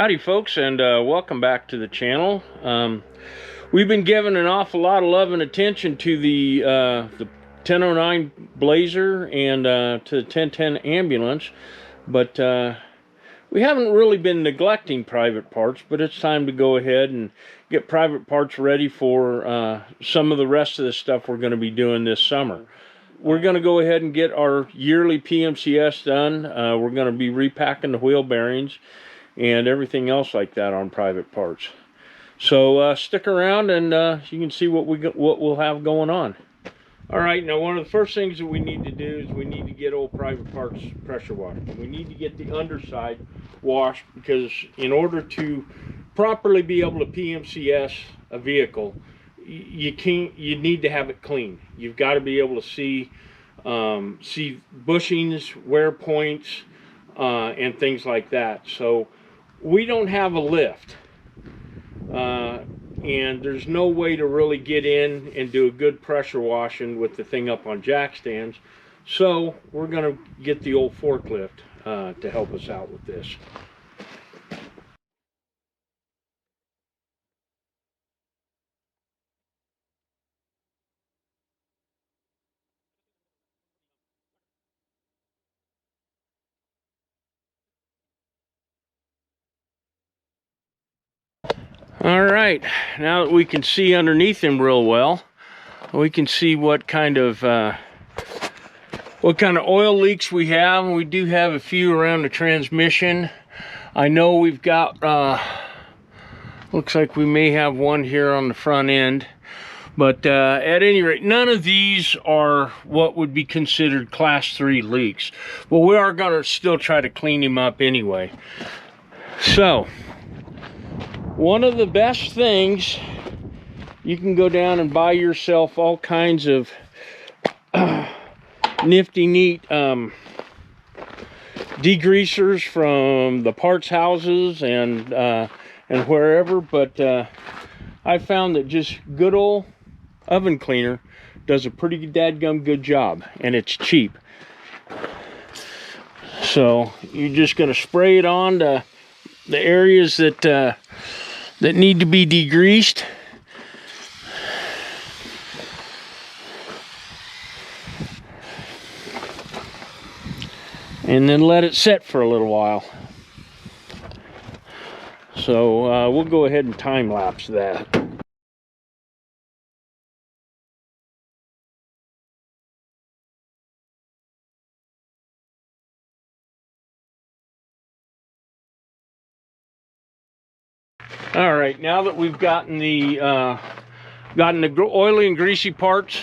Howdy folks, and welcome back to the channel. We've been giving an awful lot of love and attention to the 1009 Blazer and to the 1010 ambulance, but we haven't really been neglecting private parts, but it's time to go ahead and get private parts ready for some of the rest of the stuff we're going to be doing this summer. We're going to go ahead and get our yearly PMCS done. We're going to be repacking the wheel bearings and everything else like that on private parts. So stick around and you can see what we'll have going on. All right, now one of the first things that we need to do is we need to get old private parts pressure washed. We need to get the underside washed because in order to properly be able to PMCS a vehicle, you need to have it clean. You've got to be able to see bushings, wear points, and things like that. So we don't have a lift, and there's no way to really get in and do a good pressure washing with the thing up on jack stands. So we're going to get the old forklift to help us out with this. All right, now that we can see underneath him real well, we can see what kind of oil leaks we have. We do have a few around the transmission. I know we've got looks like we may have one here on the front end, but at any rate, none of these are what would be considered class 3 leaks. Well, we are going to still try to clean him up anyway. So one of the best things, you can go down and buy yourself all kinds of nifty neat degreasers from the parts houses and wherever, but I found that just good old oven cleaner does a pretty dadgum good job, and it's cheap. So you're just going to spray it on to the areas that need to be degreased. And then let it set for a little while. So we'll go ahead and time lapse that. All right, now that we've gotten the oily and greasy parts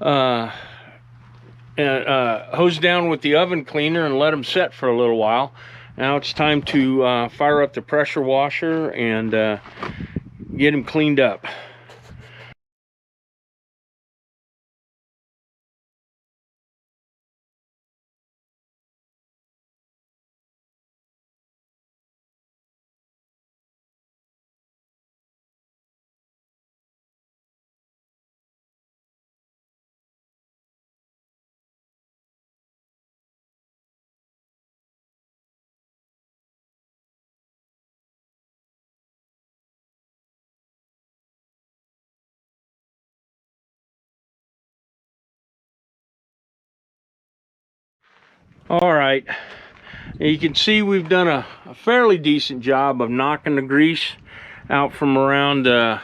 hosed down with the oven cleaner and let them set for a little while, now it's time to fire up the pressure washer and get them cleaned up. All right, you can see we've done a fairly decent job of knocking the grease out from around the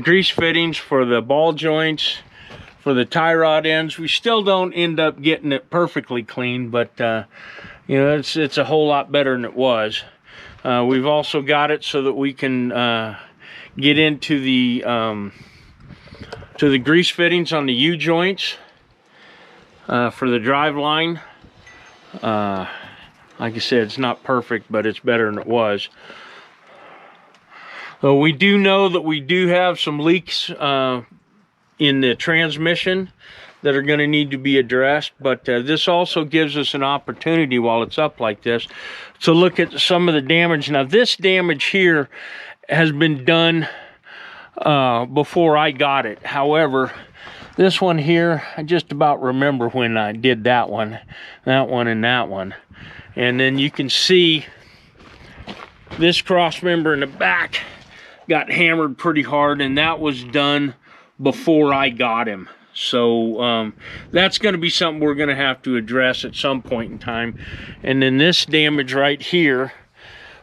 grease fittings for the ball joints, for the tie rod ends. We still don't end up getting it perfectly clean, but you know, it's a whole lot better than it was. We've also got it so that we can get into the grease fittings on the U joints for the drive line. Like I said, it's not perfect, but it's better than it was. So we do know that we do have some leaks in the transmission that are going to need to be addressed, but this also gives us an opportunity while it's up like this to look at some of the damage. Now this damage here has been done before I got it. However, this one here, I just about remember when I did that one, and that one. And then you can see This cross member in the back got hammered pretty hard, and that was done before I got him. So that's going to be something we're going to have to address at some point in time. And then this damage right here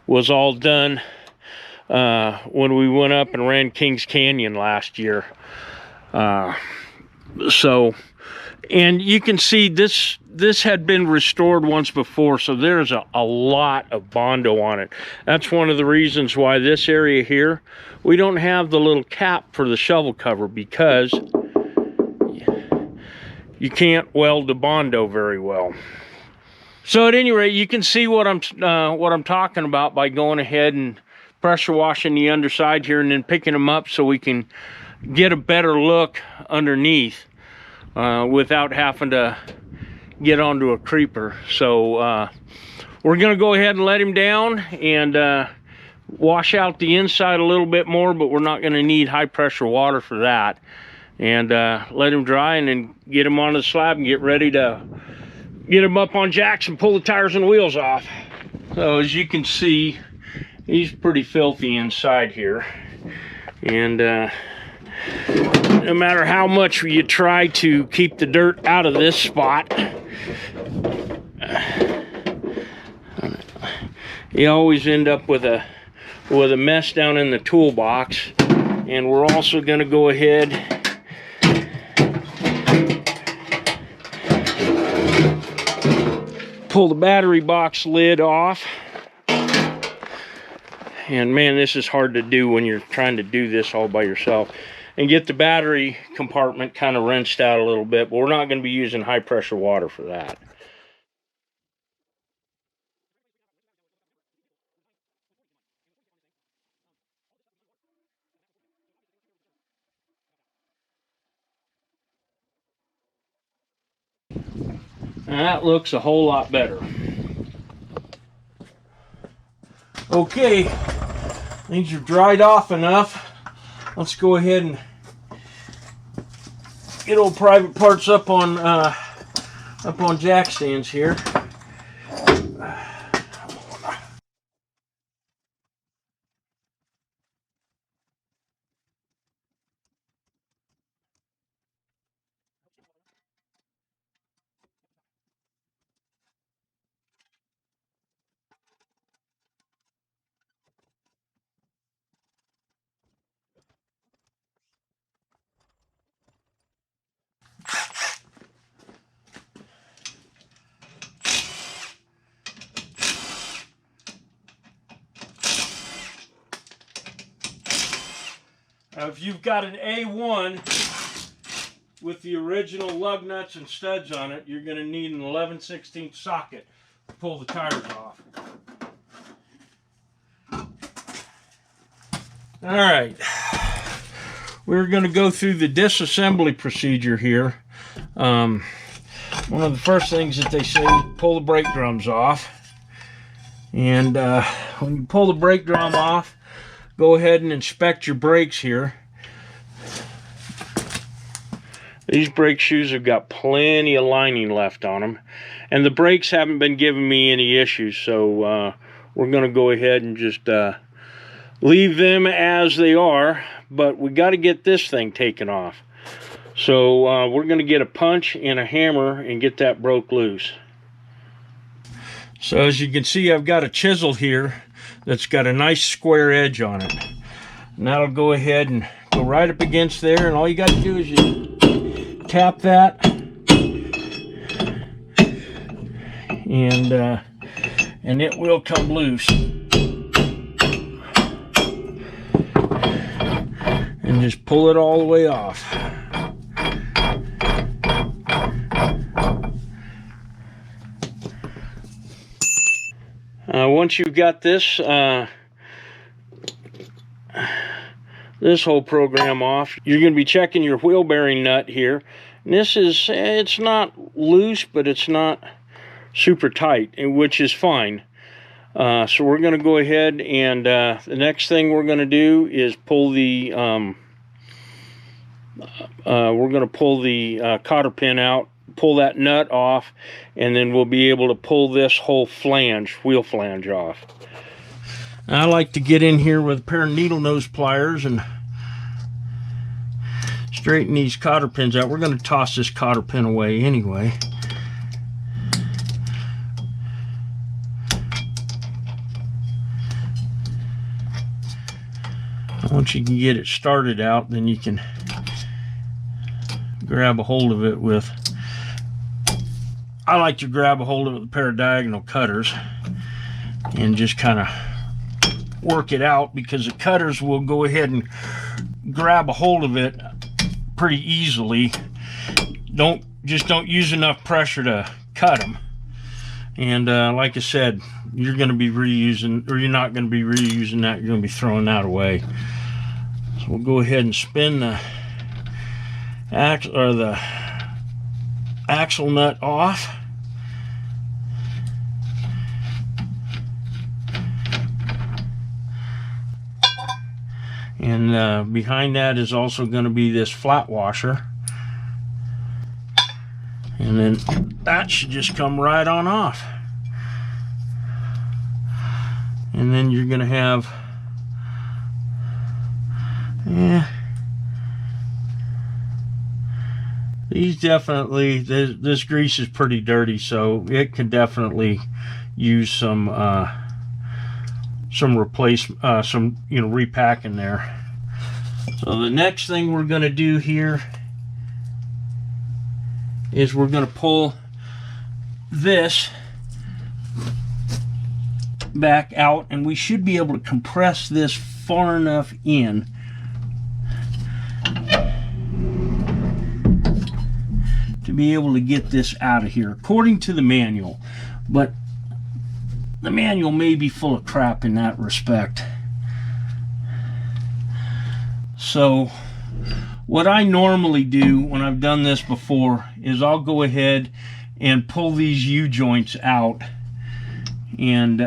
was all done when we went up and ran Kings Canyon last year. And you can see this had been restored once before, so there's a lot of Bondo on it. That's one of the reasons why this area here, we don't have the little cap for the shovel cover, because you can't weld the Bondo very well. So at any rate, you can see what I'm talking about by going ahead and pressure washing the underside here and then picking them up so we can get a better look underneath without having to get onto a creeper. So we're gonna go ahead and let him down and wash out the inside a little bit more, but we're not gonna need high pressure water for that. And let him dry and then get him onto the slab and get ready to get him up on jacks and pull the tires and wheels off. So as you can see, he's pretty filthy inside here. And no matter how much you try to keep the dirt out of this spot, you always end up with a mess down in the toolbox. And we're also going to go ahead pull the battery box lid off. And man, this is hard to do when you're trying to do this all by yourself. And get the battery compartment kind of rinsed out a little bit, but we're not going to be using high pressure water for that. And that looks a whole lot better. Okay, things are dried off enough. Let's go ahead and get old Private Parts up on jack stands here. Now, if you've got an A1 with the original lug nuts and studs on it, you're going to need an 11/16 socket to pull the tires off. All right, we're going to go through the disassembly procedure here. One of the first things that they say, pull the brake drums off. And when you pull the brake drum off, go ahead and inspect your brakes here. These brake shoes have got plenty of lining left on them, and the brakes haven't been giving me any issues, so we're going to go ahead and just leave them as they are, but we got to get this thing taken off. So we're going to get a punch and a hammer and get that broke loose. So as you can see, I've got a chisel here that's got a nice square edge on it. And that'll go ahead and go right up against there, and all you got to do is you tap that, and it will come loose. And just pull it all the way off. Once you've got this this whole program off, you're going to be checking your wheel bearing nut here. And this is, it's not loose, but it's not super tight, which is fine. So we're going to go ahead and the next thing we're going to do is pull the cotter pin out, pull that nut off, and then we'll be able to pull this whole flange, wheel flange off. I like to get in here with a pair of needle nose pliers and straighten these cotter pins out. We're going to toss this cotter pin away anyway. Once you can get it started out, then you can grab a hold of it with, I like to grab a hold of it with a pair of diagonal cutters and just kind of work it out, because the cutters will go ahead and grab a hold of it pretty easily. Just don't use enough pressure to cut them. And like I said, you're going to be reusing, or you're not going to be reusing that, you're going to be throwing that away. So we'll go ahead and spin the axle nut off. And behind that is also going to be this flat washer. And then that should just come right on off. And then you're going to have, these definitely, this grease is pretty dirty, so it could definitely use some repacking there. So the next thing we're going to do here is we're going to pull this back out, and we should be able to compress this far enough in to be able to get this out of here according to the manual. But the manual may be full of crap in that respect. So what I normally do when I've done this before is I'll go ahead and pull these U-joints out and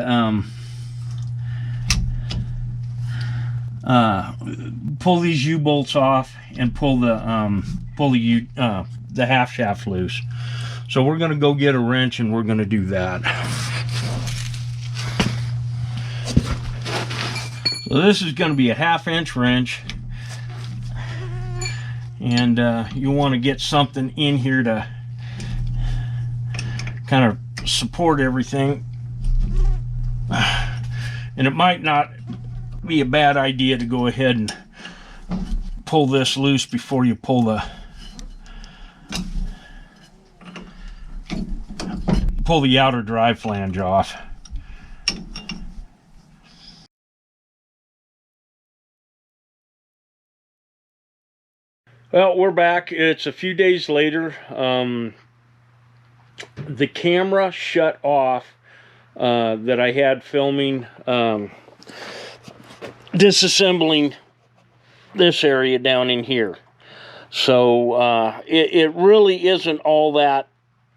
pull these U-bolts off and pull the half shaft loose. So we're going to go get a wrench and we're going to do that. So this is going to be a 1/2 inch wrench, and you want to get something in here to kind of support everything. And it might not be a bad idea to go ahead and pull this loose before you pull the outer drive flange off. Well, we're back. It's a few days later. The camera shut off that I had filming disassembling this area down in here. So it really isn't all that,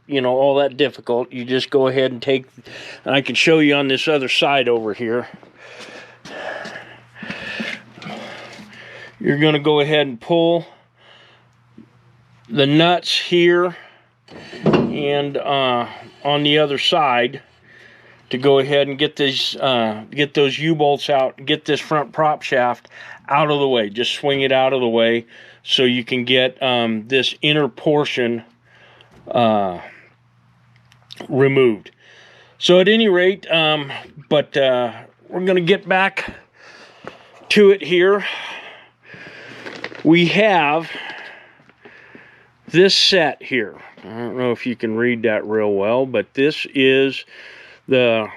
all that difficult. You just go ahead and take, and I can show you on this other side over here. You're going to go ahead and pull the nuts here and on the other side to go ahead and get these get those U-bolts out, get this front prop shaft out of the way. Just swing it out of the way so you can get this inner portion removed. So at any rate, we're going to get back to it here. We have this set here. I don't know if you can read that real well, but this is the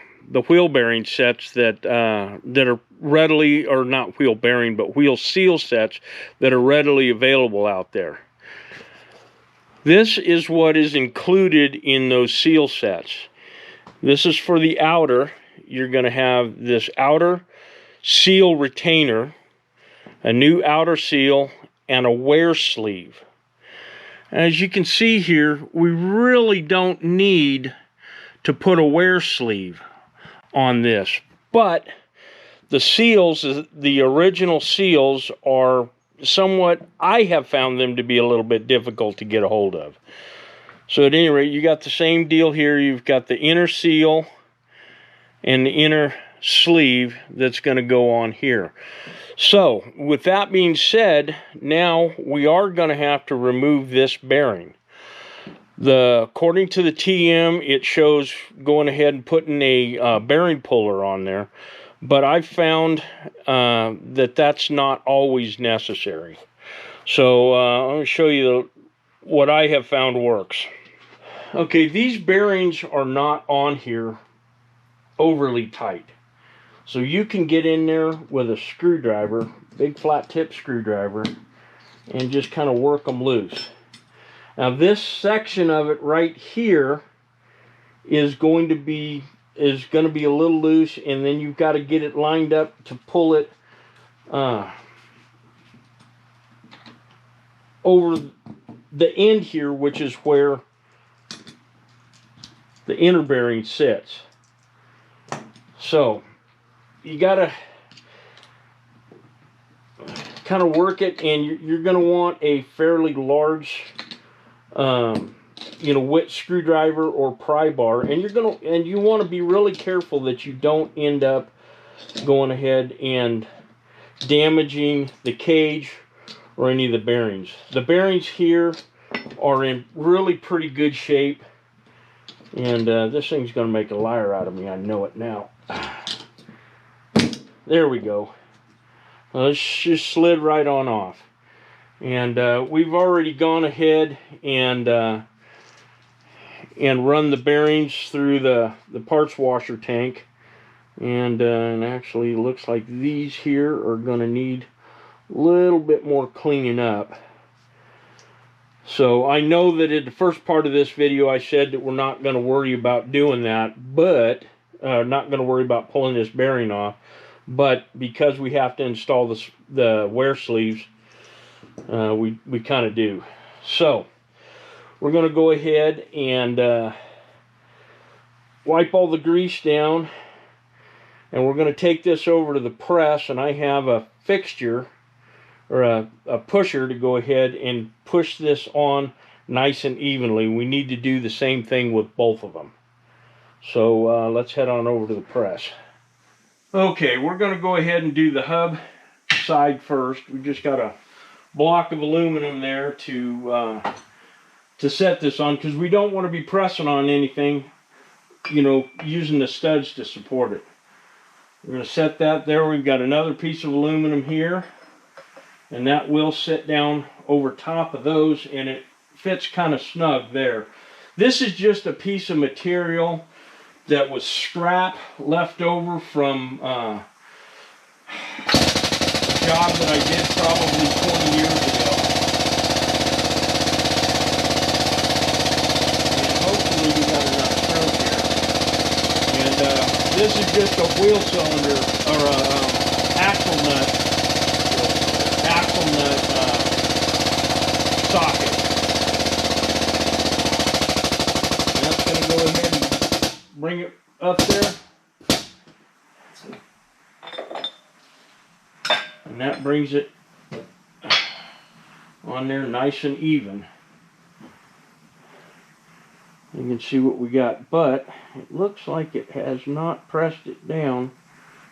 wheel bearing sets that are readily, or not wheel bearing, but wheel seal sets that are readily available out there. This is what is included in those seal sets. This is for the outer. You're going to have this outer seal retainer, a new outer seal, and a wear sleeve. As you can see here, we really don't need to put a wear sleeve on this, but the seals, the original seals, are somewhat, I have found them to be a little bit difficult to get a hold of. So at any rate, you got the same deal here. You've got the inner seal and the inner sleeve that's going to go on here. So with that being said, now we are going to have to remove this bearing. According to the TM, it shows going ahead and putting a bearing puller on there, but I've found that that's not always necessary. So I'm going to show you what I have found works. Okay, these bearings are not on here overly tight. So you can get in there with a screwdriver, big flat tip screwdriver, and just kind of work them loose. Now this section of it right here is going to be a little loose, and then you've got to get it lined up to pull it over the end here, which is where the inner bearing sits. So you got to kind of work it, and you're going to want a fairly large wet screwdriver or pry bar, and you want to be really careful that you don't end up going ahead and damaging the cage or any of the bearings. The bearings here are in really pretty good shape, and this thing's going to make a liar out of me. I know it now. There we go. Well, it's just slid right on off. And we've already gone ahead and run the bearings through the parts washer tank. And actually looks like these here are going to need a little bit more cleaning up. So I know that in the first part of this video I said that we're not going to worry about doing that, but not going to worry about pulling this bearing off. But because we have to install the wear sleeves, we kind of do. So we're going to go ahead and wipe all the grease down, and we're going to take this over to the press, and I have a fixture or a pusher to go ahead and push this on nice and evenly. We need to do the same thing with both of them. So let's head on over to the press. Okay, we're going to go ahead and do the hub side first. We just got a block of aluminum there to set this on, because we don't want to be pressing on anything, using the studs to support it. We're going to set that there. We've got another piece of aluminum here, and that will sit down over top of those, and it fits kind of snug there. This is just a piece of material that was scrap left over from a job that I did probably 20 years ago. And hopefully we got enough stroke here. And this is just a wheel cylinder, or a axle nut socket. And that's going to go ahead and bring it up there. And that brings it on there nice and even. You can see what we got, but it looks like it has not pressed it down.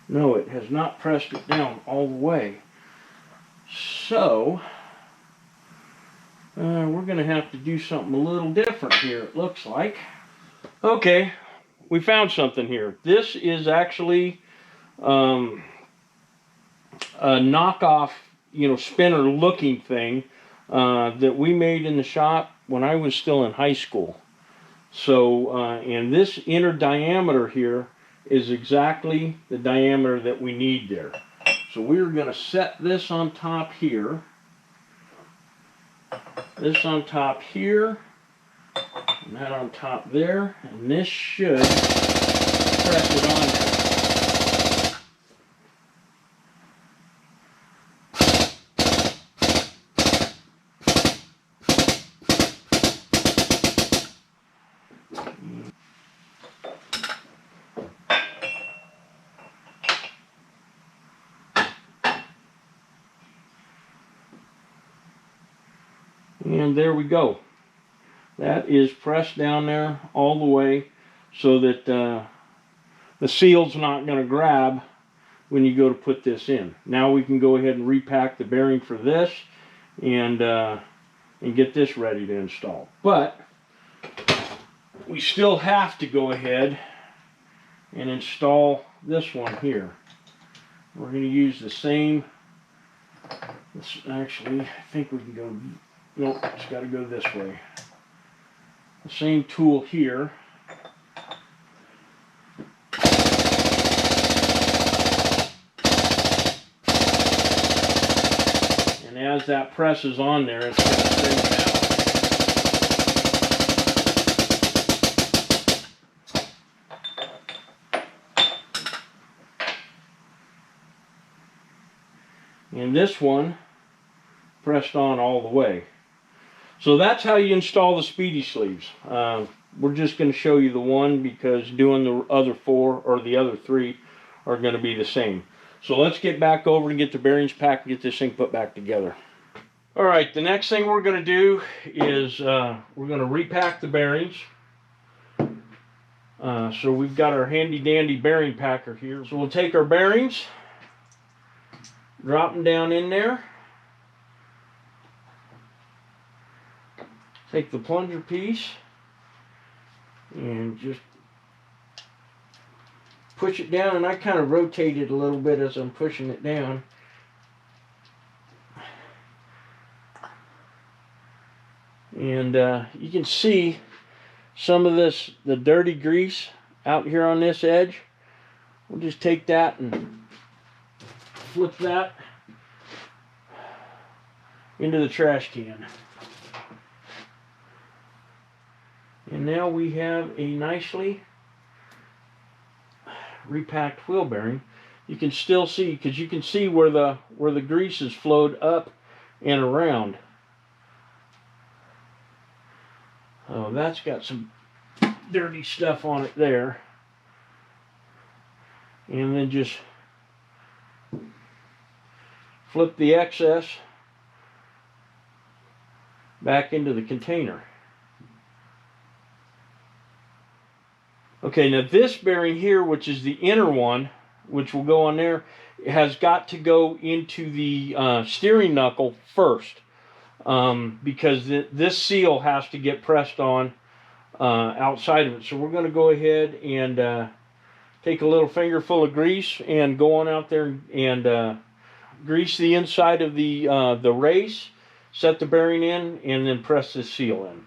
No, it has not pressed it down all the way. So we're going to have to do something a little different here, it looks like. Okay, we found something here. This is actually a knockoff, spinner looking thing that we made in the shop when I was still in high school. So, and this inner diameter here is exactly the diameter that we need there. So we're going to set this on top here, this on top here, and that on top there, and this should press it on there. And there we go. That is pressed down there all the way so that the seal's not going to grab when you go to put this in. Now we can go ahead and repack the bearing for this and get this ready to install. But we still have to go ahead and install this one here. We're going to use the same, actually, I think we can go, nope, it's got to go this way. The same tool here. And as that presses on there, it's going to straighten out. And this one pressed on all the way. So that's how you install the speedy sleeves. We're just going to show you the one because doing the other four or the other three are going to be the same. So let's get back over and get the bearings packed and get this thing put back together. Alright, the next thing we're going to do is we're going to repack the bearings. So we've got our handy dandy bearing packer here. So we'll take our bearings, drop them down in there. Take the plunger piece and just push it down, and I kind of rotate it a little bit as I'm pushing it down. And you can see some of this, the dirty grease out here on this edge. We'll just take that and flip that into the trash can. And now we have a nicely repacked wheel bearing. You can still see, because you can see where the grease has flowed up and around. Oh, that's got some dirty stuff on it there. And then just flip the excess back into the container. Okay, now this bearing here, which is the inner one, which will go on there, has got to go into the steering knuckle first, because this seal has to get pressed on outside of it. So we're going to go ahead and take a little finger full of grease and go on out there and grease the inside of the race, set the bearing in, and then press this seal in.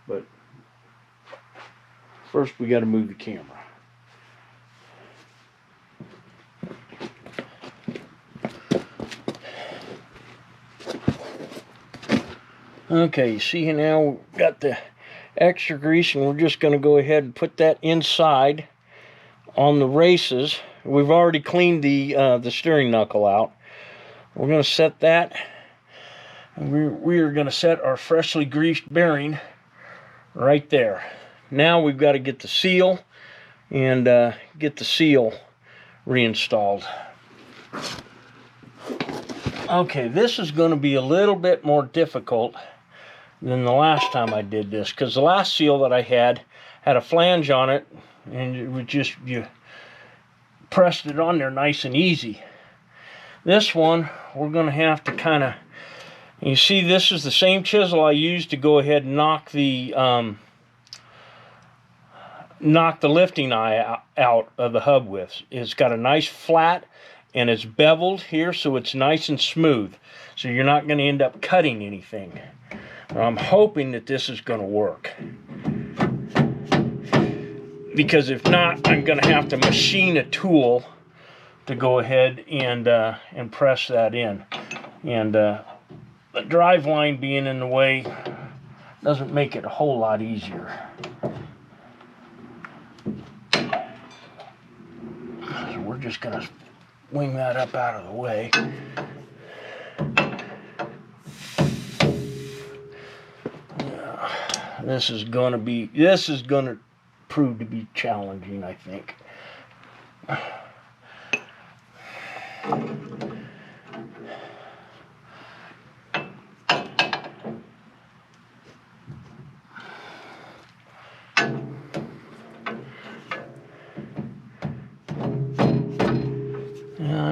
But first we got to move the camera. Okay, you see now we've got the extra grease, and we're just going to go ahead and put that inside on the races. We've already cleaned the steering knuckle out. We're going to set that, and we are going to set our freshly greased bearing right there. Now we've got to get the seal and get the seal reinstalled. Okay, this is going to be a little bit more difficult than the last time I did this, because the last seal that I had a flange on it, and it was just, you pressed it on there nice and easy. This one we're going to have to kind of, you see this is the same chisel I used to go ahead and knock the lifting eye out of the hub with. It's got a nice flat, and it's beveled here, so it's nice and smooth, so you're not going to end up cutting anything. I'm hoping that this is going to work, because if not, I'm going to have to machine a tool to go ahead and press that in. And the drive line being in the way doesn't make it a whole lot easier. So we're just going to wing that up out of the way. This is going to prove to be challenging, I think.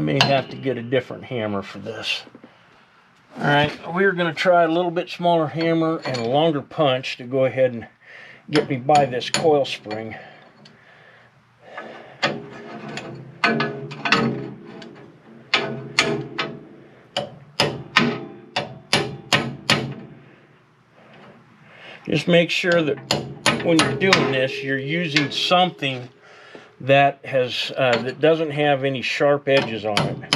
may have to get a different hammer for this. Alright, we're going to try a little bit smaller hammer and a longer punch to go ahead and get me by this coil spring. Just make sure that when you're doing this, you're using something that has that doesn't have any sharp edges on it.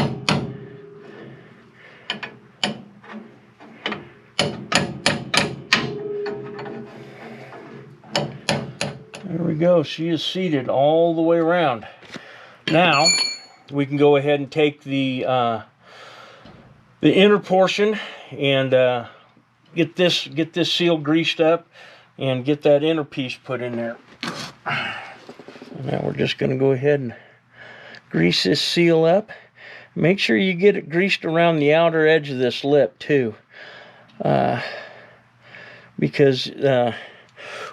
There we go. She is seated all the way around. Now we can go ahead and take the inner portion and get this seal greased up and get that inner piece put in there. And now we're just going to go ahead and grease this seal up. Make sure you get it greased around the outer edge of this lip too, because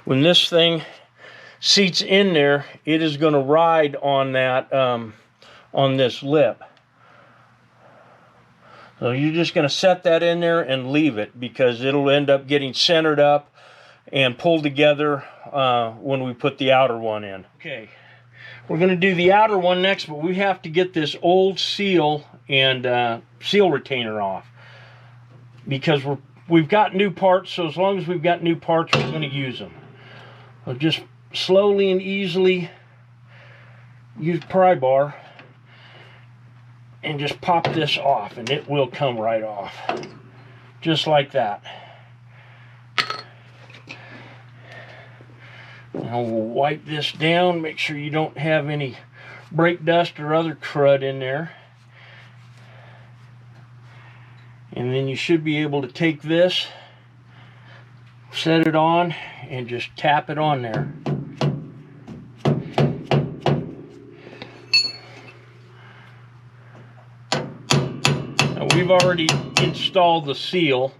when this thing seats in there, it is going to ride on that on this lip. So you're just going to set that in there and leave it, because it'll end up getting centered up and pulled together when we put the outer one in. Okay, we're going to do the outer one next, but we have to get this old seal and seal retainer off, because we've got new parts. So as long as we've got new parts, we're going to use them. So just slowly and easily use pry bar and just pop this off, and it will come right off, just like that. Now we'll wipe this down, make sure you don't have any brake dust or other crud in there. And then you should be able to take this, set it on, and just tap it on there. Now we've already installed the seal.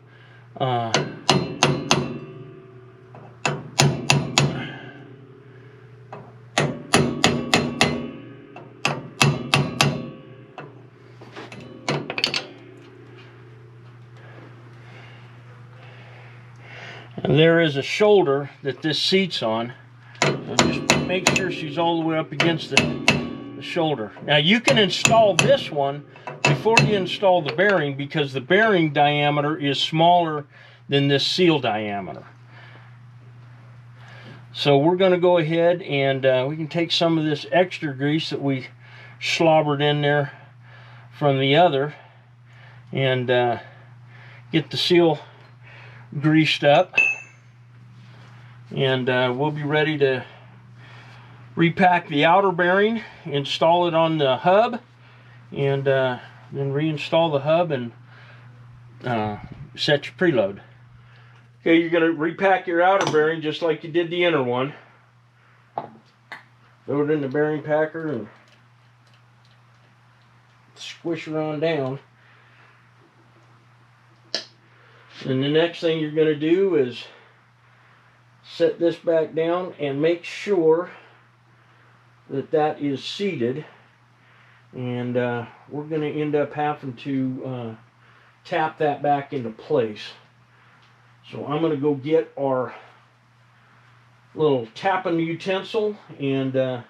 And there is a shoulder that this seats on. So just make sure she's all the way up against the shoulder. Now you can install this one before you install the bearing, because the bearing diameter is smaller than this seal diameter. So we're going to go ahead and we can take some of this extra grease that we slobbered in there from the other and get the seal greased up, and we'll be ready to repack the outer bearing, install it on the hub, and then reinstall the hub and set your preload. Okay, you're going to repack your outer bearing just like you did the inner one. Throw it in the bearing packer and squish it on down. And the next thing you're going to do is set this back down and make sure that that is seated. And we're going to end up having to tap that back into place. So I'm going to go get our little tapping utensil and the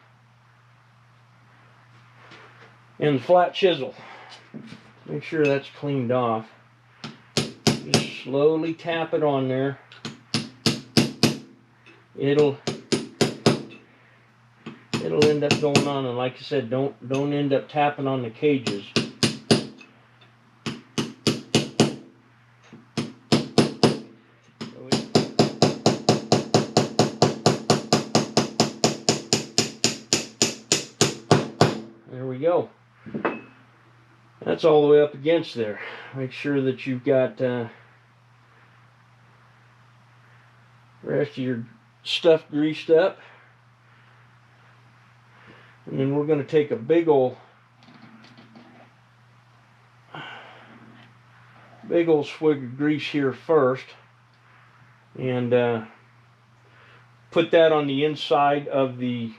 flat chisel. Make sure that's cleaned off. Just slowly tap it on there. It'll end up going on, and like I said, don't end up tapping on the cages. There we go. That's all the way up against there. Make sure that you've got the rest of your stuff greased up. And then we're going to take a big old swig of grease here first, and put that on the inside of the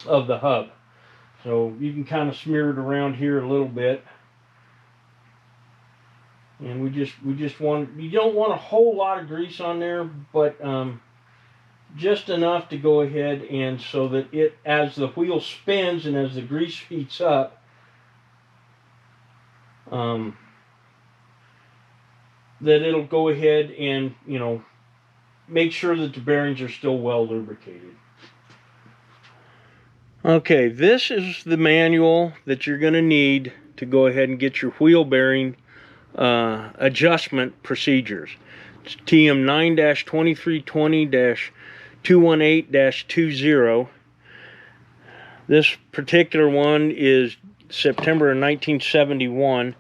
hub. So you can kind of smear it around here a little bit. And we just want, you don't want a whole lot of grease on there, but just enough to go ahead and so that it, as the wheel spins and as the grease heats up, that it'll go ahead and, you know, make sure that the bearings are still well lubricated. Okay, this is the manual that you're going to need to go ahead and get your wheel bearing adjustment procedures. It's TM 9-2320-218-20. This particular one is September of 1971,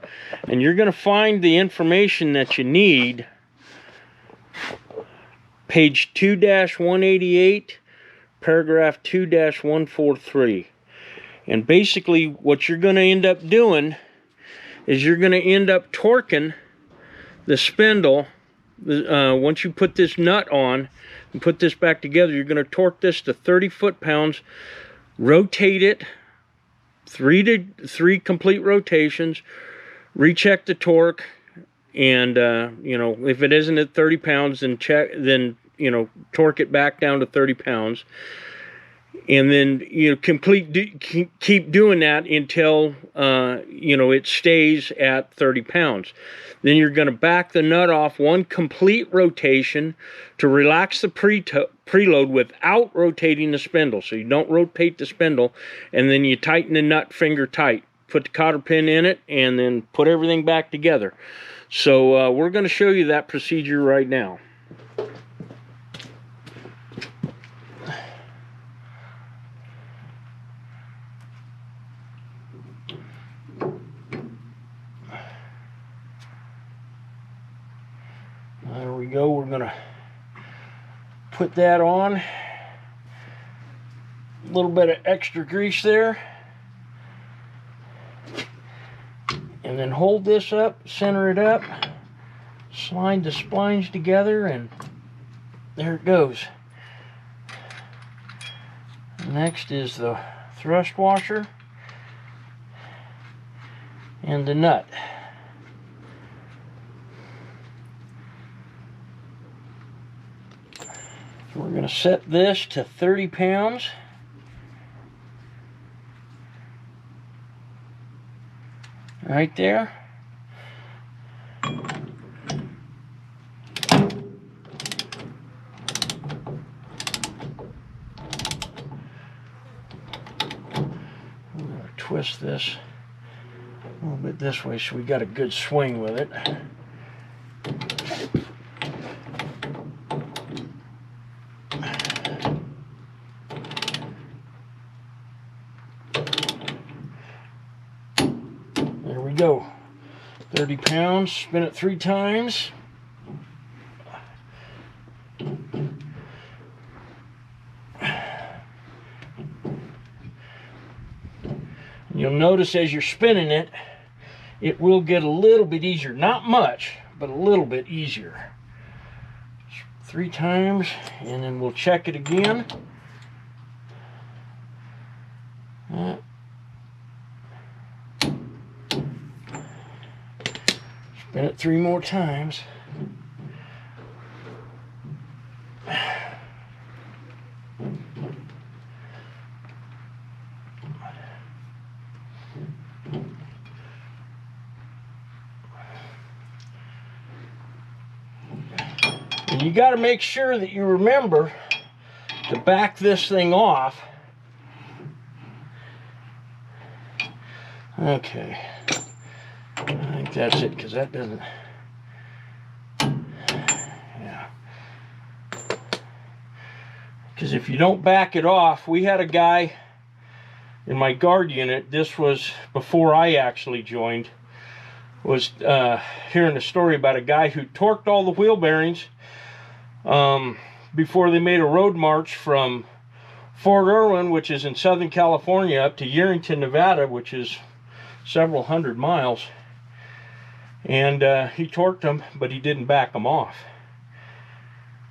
and you're going to find the information that you need page 2-188, paragraph 2-143. And basically what you're going to end up doing is you're going to end up torquing the spindle. Once you put this nut on and put this back together, you're going to torque this to 30 foot-pounds, rotate it, three complete rotations, recheck the torque, and you know, if it isn't at 30 pounds, then you know, torque it back down to 30 pounds. And then, you know, keep doing that until, you know, it stays at 30 pounds. Then you're going to back the nut off one complete rotation to relax the preload without rotating the spindle. So you don't rotate the spindle, and then you tighten the nut finger tight. Put the cotter pin in it, and then put everything back together. So we're going to show you that procedure right now. There we go. We're going to put that on. A little bit of extra grease there. And then hold this up, center it up, slide the splines together, and there it goes. Next is the thrust washer and the nut. So we're going to set this to 30 pounds. Right there. We're going to twist this a little bit this way so we got a good swing with it. There we go. 30 pounds, spin it 3 times. You'll notice as you're spinning it, it will get a little bit easier. Not much, but a little bit easier. 3 times, and then we'll check it again. Spin it 3 more times. And you got to make sure that you remember to back this thing off. Okay. I think that's it, because that doesn't... Yeah. Because if you don't back it off, we had a guy in my guard unit, this was before I actually joined, was hearing a story about a guy who torqued all the wheel bearings before they made a road march from Fort Irwin, which is in Southern California, up to Yerington, Nevada, which is several hundred miles. And he torqued them, but he didn't back them off.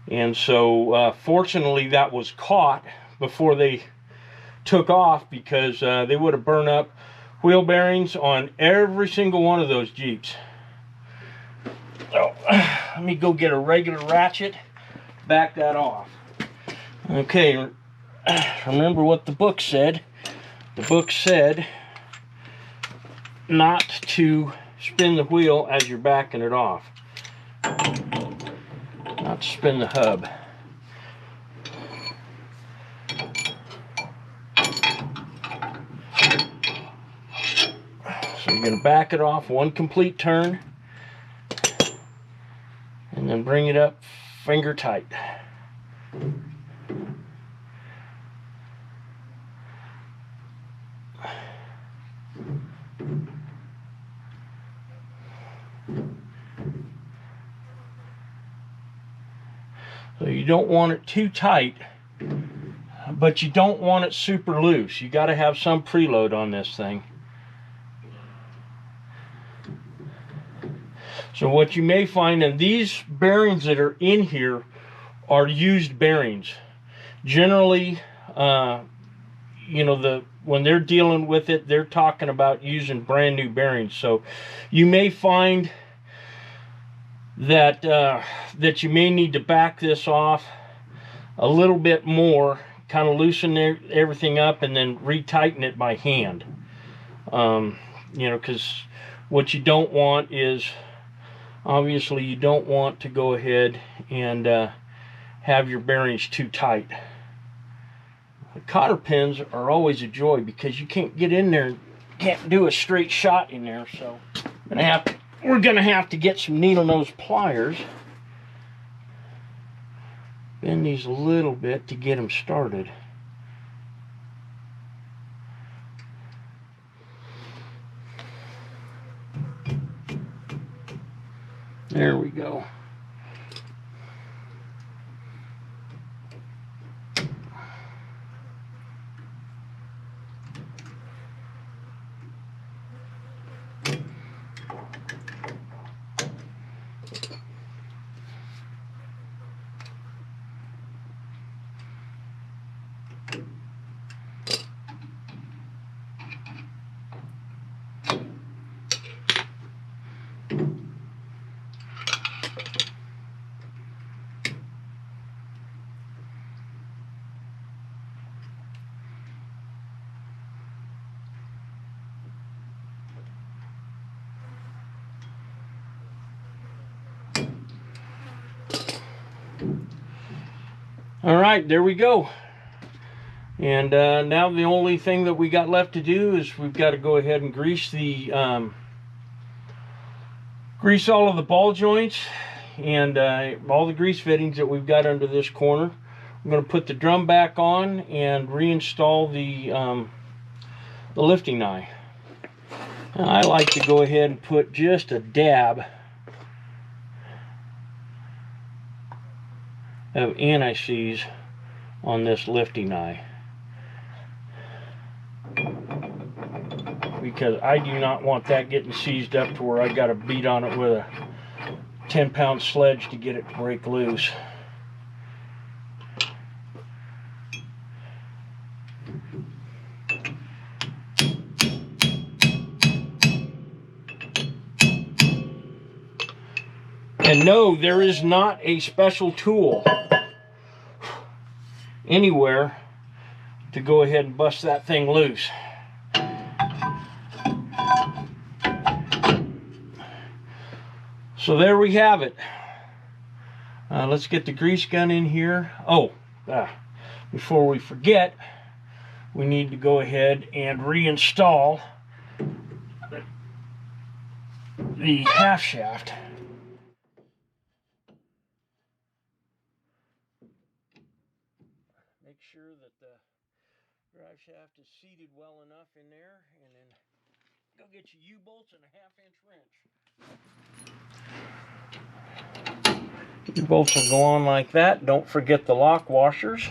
And so fortunately that was caught before they took off, because they would have burned up wheel bearings on every single one of those Jeeps. So let me go get a regular ratchet, back that off. Okay, remember what the book said. The book said not to spin the wheel as you're backing it off. Not to spin the hub. So you're going to back it off one complete turn, and then bring it up finger tight. So you don't want it too tight, but you don't want it super loose. You got to have some preload on this thing. So what you may find, and these bearings that are in here are used bearings. Generally, you know, when they're dealing with it, they're talking about using brand new bearings. So you may find that that you may need to back this off a little bit more, kind of loosen everything up, and then retighten it by hand. You know, because what you don't want is, obviously, you don't want to go ahead and have your bearings too tight. The cotter pins are always a joy, because you can't get in there, can't do a straight shot in there. So we're gonna have to get some needle nose pliers, bend these a little bit to get them started. There we go. All right, there we go. And now the only thing that we got left to do is we've got to go ahead and grease grease all of the ball joints and all the grease fittings that we've got under this corner. I'm going to put the drum back on and reinstall the lifting eye. Now, I like to go ahead and put just a dab of anti-seize on this lifting eye, because I do not want that getting seized up to where I got to beat on it with a 10-pound sledge to get it to break loose. And no, there is not a special tool anywhere to go ahead and bust that thing loose. So there we have it. Let's get the grease gun in here. Oh, before we forget, we need to go ahead and reinstall the half shaft. Make sure that the drive shaft is seated well enough in there, and then go get your U-bolts and a 1/2 inch wrench. U-bolts will go on like that. Don't forget the lock washers.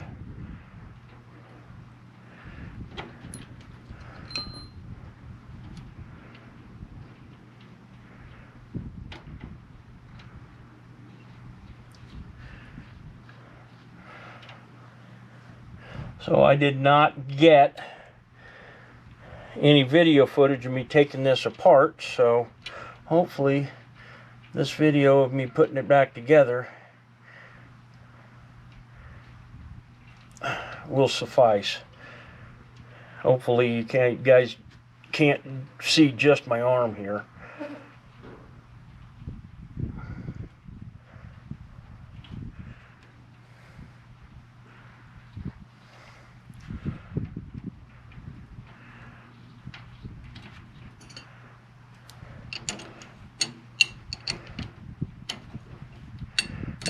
So I did not get any video footage of me taking this apart, so hopefully this video of me putting it back together will suffice. Hopefully you guys can't see just my arm here.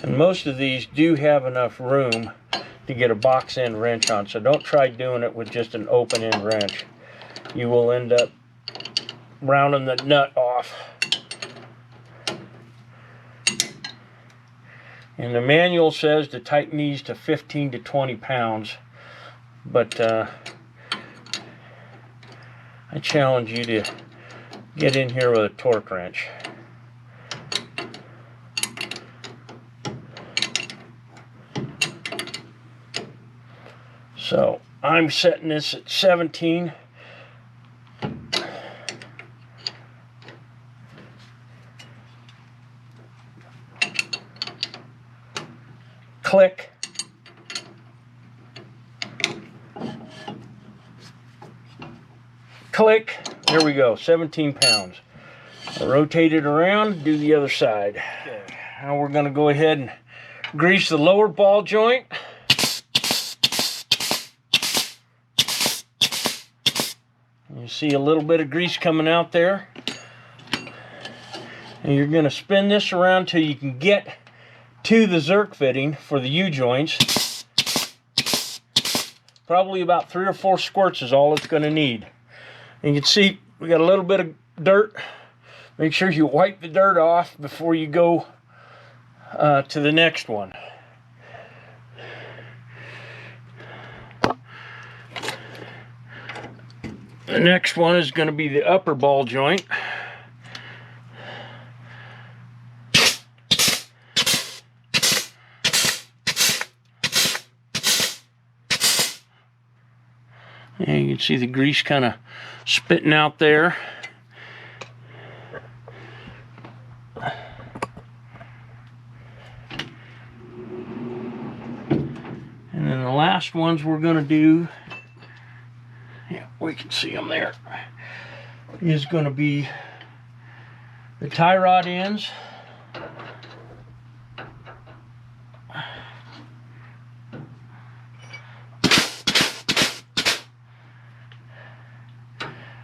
And most of these do have enough room to get a box end wrench on, so don't try doing it with just an open end wrench. You will end up rounding the nut off. And the manual says to tighten these to 15 to 20 pounds, but I challenge you to get in here with a torque wrench. So I'm setting this at 17. Click. Click. There we go, 17 pounds. I'll rotate it around, do the other side. Okay. Now we're going to go ahead and grease the lower ball joint. You see a little bit of grease coming out there. And you're going to spin this around till you can get to the Zerk fitting for the U-joints. Probably about 3 or 4 squirts is all it's going to need. And you can see we got a little bit of dirt. Make sure you wipe the dirt off before you go to the next one. The next one is going to be the upper ball joint. And you can see the grease kind of spitting out there. And then the last ones we're going to do, yeah, we can see them there, is going to be the tie rod ends.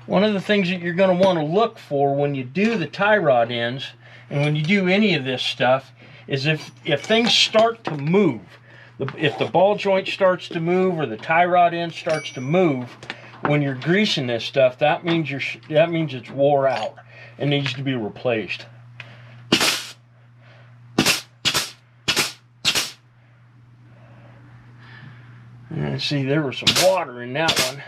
One of the things that you're going to want to look for when you do the tie rod ends and when you do any of this stuff is if things start to move, if the ball joint starts to move or the tie rod end starts to move when you're greasing this stuff, that means it's wore out and needs to be replaced. And see, there was some water in that one.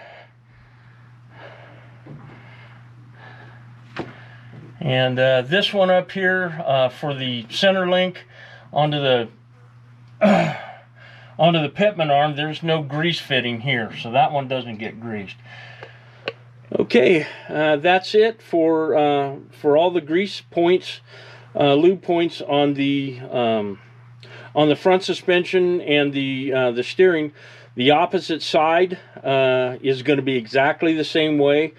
And this one up here for the center link onto the pitman arm, there's no grease fitting here, so that one doesn't get greased. Okay, that's it for all the grease points, lube points on the front suspension and the steering. The opposite side is going to be exactly the same way.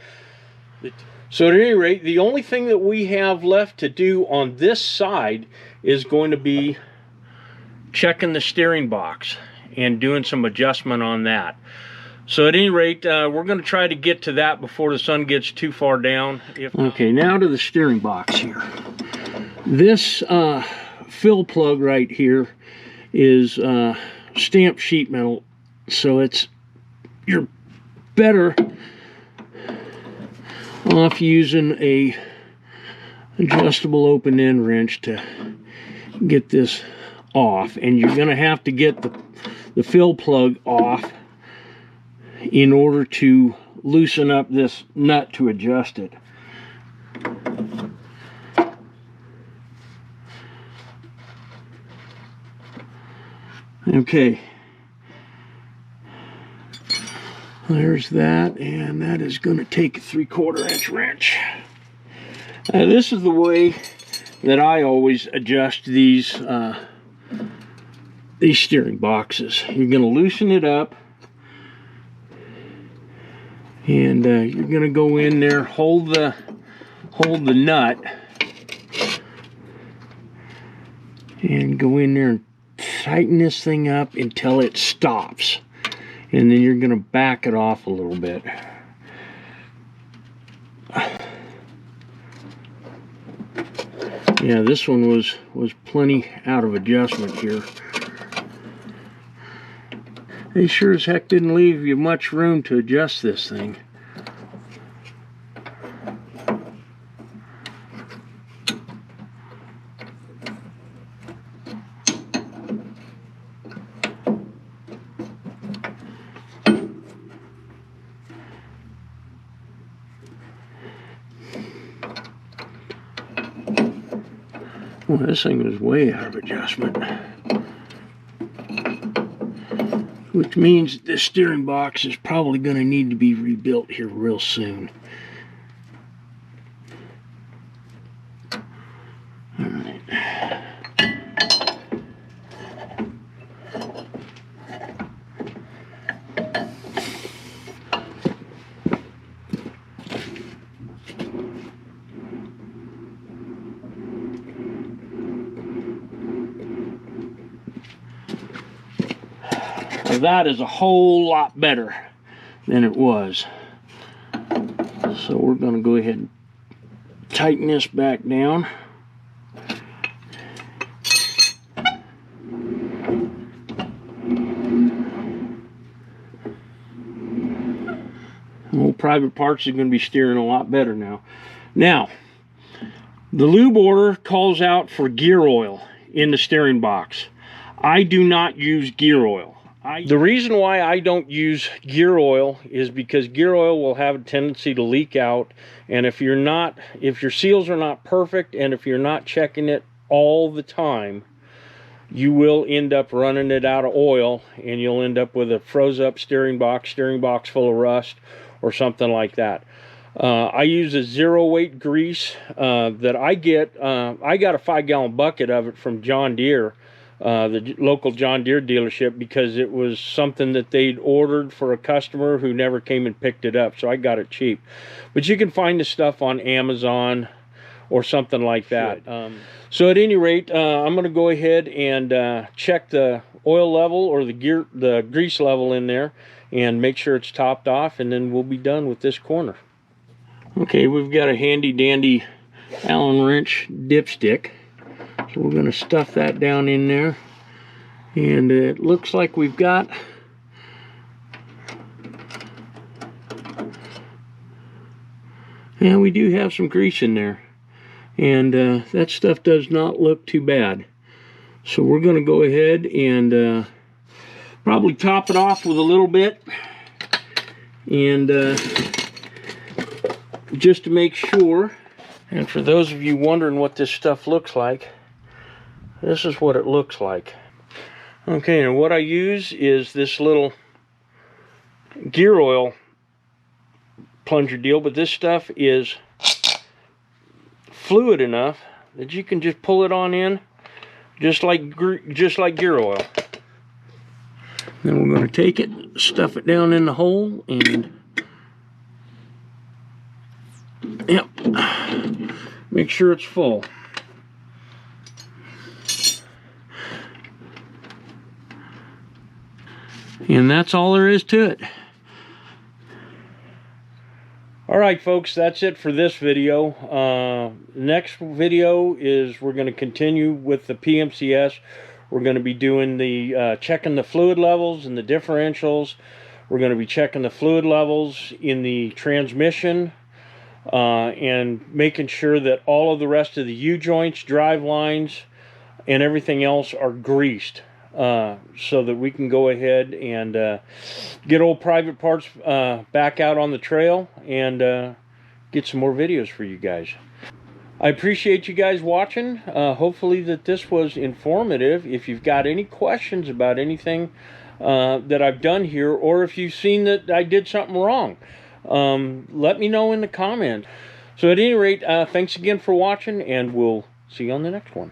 So at any rate, the only thing that we have left to do on this side is going to be checking the steering box and doing some adjustment on that. So at any rate, we're going to try to get to that before the sun gets too far down. Okay, now to the steering box here. This fill plug right here is stamped sheet metal, so you're better off using a adjustable open end wrench to get this off, and you're going to have to get the fill plug off in order to loosen up this nut to adjust it. Okay. There's that, and that is going to take a 3/4 inch wrench. This is the way that I always adjust these steering boxes. You're going to loosen it up, and you're going to go in there, hold the nut, and go in there and tighten this thing up until it stops. And then you're going to back it off a little bit. Yeah, this one was plenty out of adjustment here. They sure as heck didn't leave you much room to adjust this thing. Well, this thing was way out of adjustment. Which means this steering box is probably going to need to be rebuilt here real soon. All right. That is a whole lot better than it was. So we're going to go ahead and tighten this back down. Old Private Parts is going to be steering a lot better now. Now, the lube order calls out for gear oil in the steering box. I do not use gear oil. The reason why I don't use gear oil is because gear oil will have a tendency to leak out, and if your seals are not perfect, and if you're not checking it all the time, you will end up running it out of oil, and you'll end up with a froze up steering box full of rust, or something like that. I use a 0 weight grease that I get. I got a 5-gallon bucket of it from John Deere. The local John Deere dealership, because it was something that they'd ordered for a customer who never came and picked it up, so I got it cheap. But you can find this stuff on Amazon or something like that. So at any rate, I'm going to go ahead and check the oil level or the grease level in there and make sure it's topped off, and then we'll be done with this corner. Okay, we've got a handy dandy Allen wrench dipstick. So we're going to stuff that down in there, and it looks like we've got we do have some grease in there, and that stuff does not look too bad. So we're going to go ahead and probably top it off with a little bit, and just to make sure. And for those of you wondering what this stuff looks like, this is what it looks like. Okay, and what I use is this little gear oil plunger deal, but this stuff is fluid enough that you can just pull it on in, just like gear oil. Then we're going to take it, stuff it down in the hole, and yep, make sure it's full. And that's all there is to it. Alright folks, that's it for this video. Next video is we're going to continue with the PMCS. We're going to be doing the checking the fluid levels and the differentials. We're going to be checking the fluid levels in the transmission, and making sure that all of the rest of the U-joints, drive lines, and everything else are greased. So that we can go ahead and get old Private Parts back out on the trail and get some more videos for you guys. I appreciate you guys watching. Hopefully that this was informative. If you've got any questions about anything that I've done here, or if you've seen that I did something wrong. Let me know in the comments. So at any rate, thanks again for watching, and we'll see you on the next one.